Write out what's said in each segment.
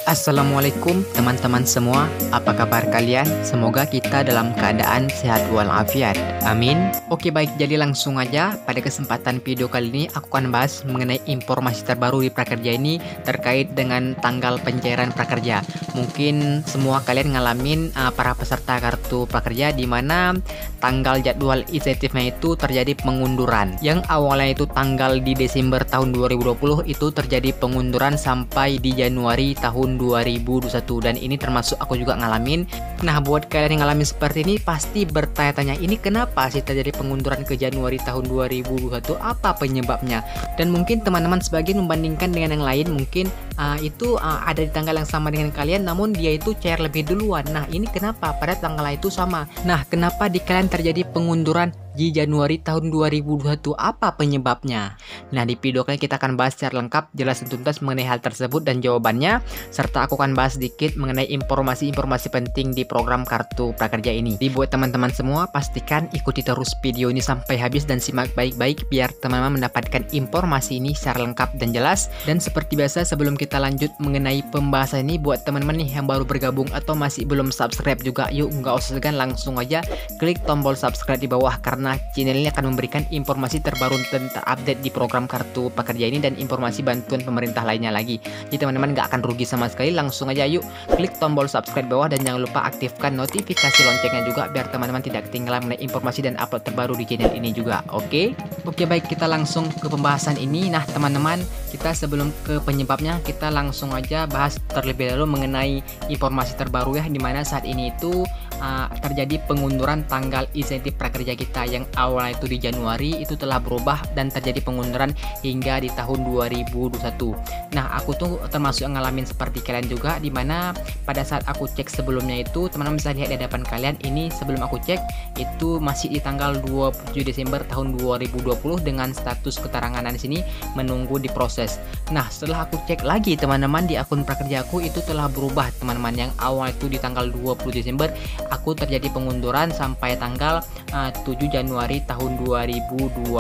Assalamualaikum teman-teman semua, apa kabar kalian? Semoga kita dalam keadaan sehat walafiat, amin. Oke baik, jadi langsung aja pada kesempatan video kali ini aku akan bahas mengenai informasi terbaru di prakerja ini terkait dengan tanggal pencairan prakerja. Mungkin semua kalian ngalamin para peserta kartu prakerja di mana tanggal jadwal insentifnya itu terjadi pengunduran. Yang awalnya itu tanggal di Desember tahun 2020 itu terjadi pengunduran sampai di Januari tahun 2021, dan ini termasuk aku juga ngalamin. Nah, buat kalian yang ngalamin seperti ini pasti bertanya-tanya, ini kenapa sih terjadi pengunduran ke Januari tahun 2021? Apa penyebabnya? Dan mungkin teman-teman sebagian membandingkan dengan yang lain, mungkin itu ada di tanggal yang sama dengan kalian, namun dia itu cair lebih duluan. Nah, ini kenapa? Pada tanggal itu sama. Nah, kenapa di kalian terjadi pengunduran di Januari tahun 2021? Apa penyebabnya? Nah, di video kali kita akan bahas secara lengkap, jelas dan tuntas mengenai hal tersebut dan jawabannya, serta aku akan bahas sedikit mengenai informasi-informasi penting di program kartu prakerja ini. Jadi buat teman-teman semua, pastikan ikuti terus video ini sampai habis dan simak baik-baik biar teman-teman mendapatkan informasi ini secara lengkap dan jelas. Dan seperti biasa, sebelum kita lanjut mengenai pembahasan ini, buat teman-teman nih yang baru bergabung atau masih belum subscribe juga, yuk nggak usah segan, langsung aja klik tombol subscribe di bawah, karena channel ini akan memberikan informasi terbaru dan terupdate di program kartu prakerja ini dan informasi bantuan pemerintah lainnya lagi. Jadi teman-teman nggak akan rugi sama sekali, langsung aja yuk klik tombol subscribe bawah dan jangan lupa aktifkan notifikasi loncengnya juga biar teman-teman tidak ketinggalan mengenai informasi dan upload terbaru di channel ini juga. Oke baik, kita langsung ke pembahasan ini. Nah teman-teman, kita sebelum ke penyebabnya, kita langsung aja bahas terlebih dahulu mengenai informasi terbaru ya, dimana saat ini itu terjadi pengunduran tanggal insentif prakerja kita yang awalnya itu di Januari itu telah berubah dan terjadi pengunduran hingga di tahun 2021. Nah, aku tuh termasuk yang ngalamin seperti kalian juga, dimana pada saat aku cek sebelumnya itu, teman-teman bisa lihat di hadapan kalian ini, sebelum aku cek itu masih di tanggal 27 Desember tahun 2020 dengan status keterangan di sini menunggu diproses. Nah, setelah aku cek lagi teman-teman di akun prakerja aku itu telah berubah teman-teman, yang awal itu di tanggal 20 Desember aku terjadi pengunduran sampai tanggal 7 Januari tahun 2021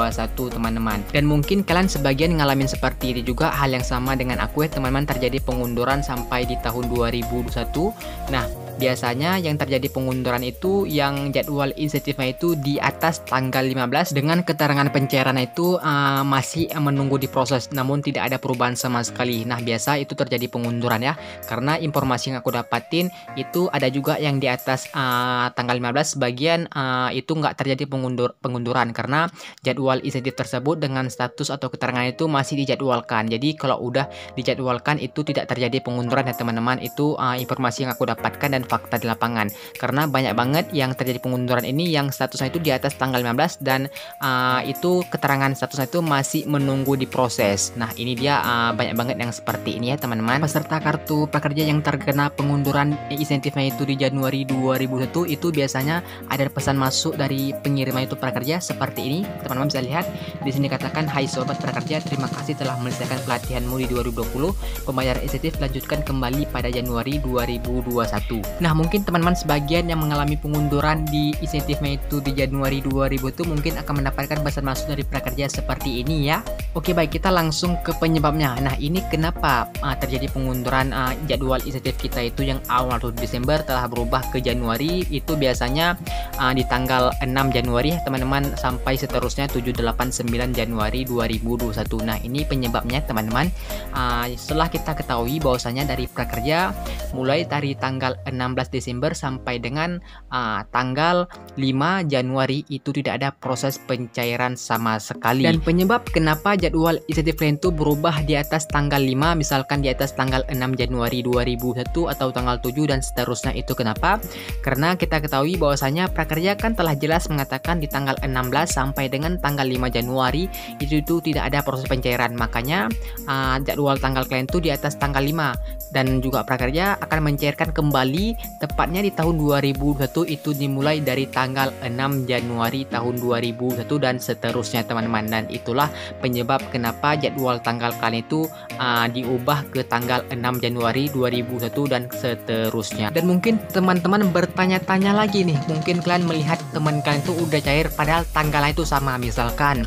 teman-teman. Dan mungkin kalian sebagian ngalamin seperti ini juga, hal yang sama dengan aku ya teman-teman, terjadi pengunduran sampai di tahun 2021. Nah, biasanya yang terjadi pengunduran itu yang jadwal insentifnya itu di atas tanggal 15 dengan keterangan pencairan itu masih menunggu diproses, namun tidak ada perubahan sama sekali. Nah, biasa itu terjadi pengunduran ya, karena informasi yang aku dapatin itu ada juga yang di atas tanggal 15 sebagian itu nggak terjadi pengunduran karena jadwal insentif tersebut dengan status atau keterangan itu masih dijadwalkan. Jadi kalau udah dijadwalkan itu tidak terjadi pengunduran ya teman-teman. Itu informasi yang aku dapatkan dan fakta di lapangan, karena banyak banget yang terjadi pengunduran ini yang statusnya itu di atas tanggal 15 dan itu keterangan statusnya itu masih menunggu diproses. Nah, ini dia banyak banget yang seperti ini ya teman-teman. Peserta kartu prakerja yang terkena pengunduran insentifnya itu di Januari 2021 itu biasanya ada pesan masuk dari pengiriman itu prakerja seperti ini. Teman-teman bisa lihat di sini, katakan, "Hai sobat prakerja, terima kasih telah menyelesaikan pelatihanmu di 2020. Pembayaran insentif lanjutkan kembali pada Januari 2021." Nah, mungkin teman-teman sebagian yang mengalami pengunduran di insentifnya itu di Januari 2000 itu mungkin akan mendapatkan pesan masuk dari prakerja seperti ini ya. Oke baik, kita langsung ke penyebabnya. Nah, ini kenapa terjadi pengunduran jadwal insentif kita itu yang awal Desember telah berubah ke Januari. Itu biasanya di tanggal 6 Januari teman-teman sampai seterusnya 7, 8, 9 Januari 2021. Nah, ini penyebabnya teman-teman. Setelah kita ketahui bahwasanya dari prakerja mulai dari tanggal 16 Desember sampai dengan tanggal 5 Januari itu tidak ada proses pencairan sama sekali. Dan penyebab kenapa jadwal insentif kalian itu berubah di atas tanggal 5, misalkan di atas tanggal 6 Januari 2001 atau tanggal 7 dan seterusnya, itu kenapa? Karena kita ketahui bahwasanya prakerja kan telah jelas mengatakan di tanggal 16 sampai dengan tanggal 5 Januari itu tidak ada proses pencairan. Makanya jadwal tanggal kalian itu di atas tanggal 5 dan juga prakerja akan mencairkan kembali Jadi tepatnya di tahun 2021 itu dimulai dari tanggal 6 Januari tahun 2001 dan seterusnya teman-teman. Dan itulah penyebab kenapa jadwal tanggal kalian itu diubah ke tanggal 6 Januari 2001 dan seterusnya. Dan mungkin teman-teman bertanya-tanya lagi nih, mungkin kalian melihat teman kalian itu udah cair padahal tanggalnya itu sama. Misalkan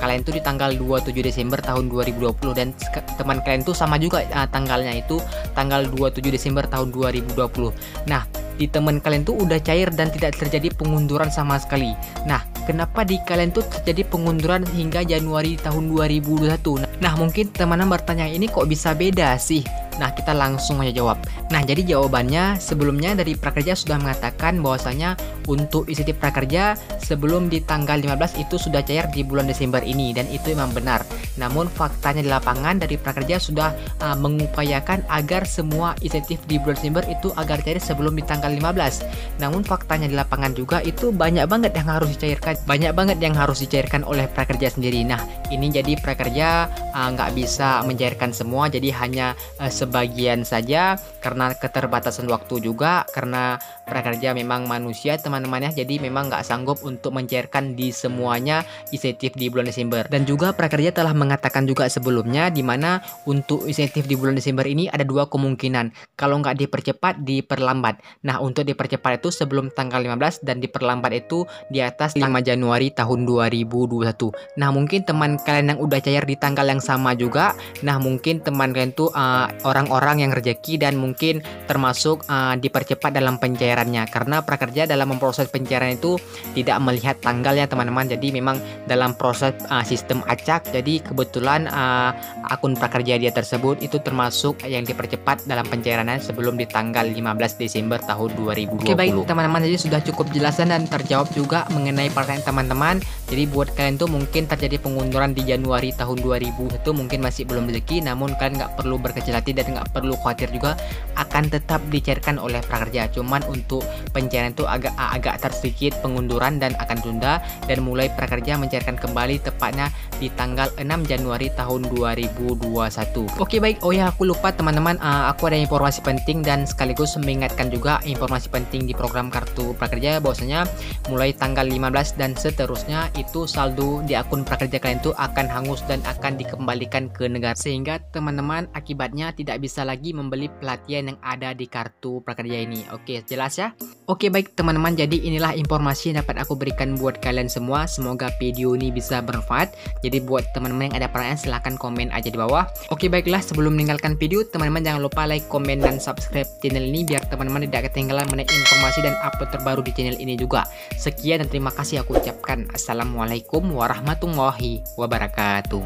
kalian tuh di tanggal 27 Desember tahun 2020 dan teman kalian tuh sama juga tanggalnya itu tanggal 27 Desember tahun 2020. Nah, di teman kalian tuh udah cair dan tidak terjadi pengunduran sama sekali. Nah, kenapa di kalian tuh terjadi pengunduran hingga Januari tahun 2021? Nah, mungkin teman-teman bertanya, ini kok bisa beda sih? Nah, kita langsung aja jawab. Nah, jadi jawabannya sebelumnya dari Prakerja sudah mengatakan bahwasanya untuk insentif prakerja sebelum di tanggal 15 itu sudah cair di bulan Desember ini, dan itu memang benar. Namun faktanya di lapangan dari Prakerja sudah mengupayakan agar semua insentif di bulan Desember itu agar cair sebelum di tanggal 15. Namun faktanya di lapangan juga itu banyak banget yang harus dicairkan. Banyak banget yang harus dicairkan oleh Prakerja sendiri. Nah, ini jadi Prakerja nggak bisa mencairkan semua, jadi hanya sebagian saja karena keterbatasan waktu juga, karena Prakerja memang manusia teman-teman ya, jadi memang nggak sanggup untuk mencairkan di semuanya insentif di bulan Desember. Dan juga Prakerja telah mengatakan juga sebelumnya di mana untuk insentif di bulan Desember ini ada dua kemungkinan, kalau nggak dipercepat diperlambat. Nah, untuk dipercepat itu sebelum tanggal 15 dan diperlambat itu di atas 5 Januari tahun 2021. Nah, mungkin teman kalian yang udah cair di tanggal yang sama juga, nah mungkin teman kalian tuh orang-orang yang rezeki dan mungkin termasuk dipercepat dalam pencairannya, karena Prakerja dalam memproses pencairan itu tidak melihat tanggalnya teman-teman. Jadi memang dalam proses sistem acak, jadi kebetulan akun Prakerja dia tersebut itu termasuk yang dipercepat dalam pencairannya sebelum di tanggal 15 Desember tahun 2020. Oke, baik teman-teman, jadi sudah cukup jelasan dan terjawab juga mengenai pertanyaan teman-teman. Jadi buat kalian tuh mungkin terjadi pengunduran di Januari tahun 2001 mungkin masih belum rezeki, namun kalian nggak perlu berkecil hati dan nggak perlu khawatir juga, akan tetap dicairkan oleh Prakerja. Cuman untuk pencairan itu agak tersedikit pengunduran dan akan tunda, dan mulai Prakerja mencairkan kembali tepatnya di tanggal 6 Januari tahun 2021. Oke, baik. Oh ya, aku lupa teman-teman, aku ada informasi penting dan sekaligus mengingatkan juga informasi penting di program Kartu Prakerja bahwasanya mulai tanggal 15 dan seterusnya itu saldo di akun Prakerja kalian itu akan hangus dan akan dikembalikan ke negara, sehingga teman-teman akibatnya tidak bisa lagi membeli pelatihan yang ada di Kartu Prakerja ini. Oke, jelas ya? Oke, baik teman-teman, jadi inilah informasi yang dapat aku berikan buat kalian semua. Semoga video ini bisa bermanfaat. Jadi buat teman-teman yang ada pertanyaan silahkan komen aja di bawah. Oke, baiklah, sebelum meninggalkan video, teman-teman jangan lupa like, komen, dan subscribe channel ini biar teman-teman tidak ketinggalan mengenai informasi dan upload terbaru di channel ini juga. Sekian dan terima kasih aku ucapkan. Assalamualaikum warahmatullahi wabarakatuh.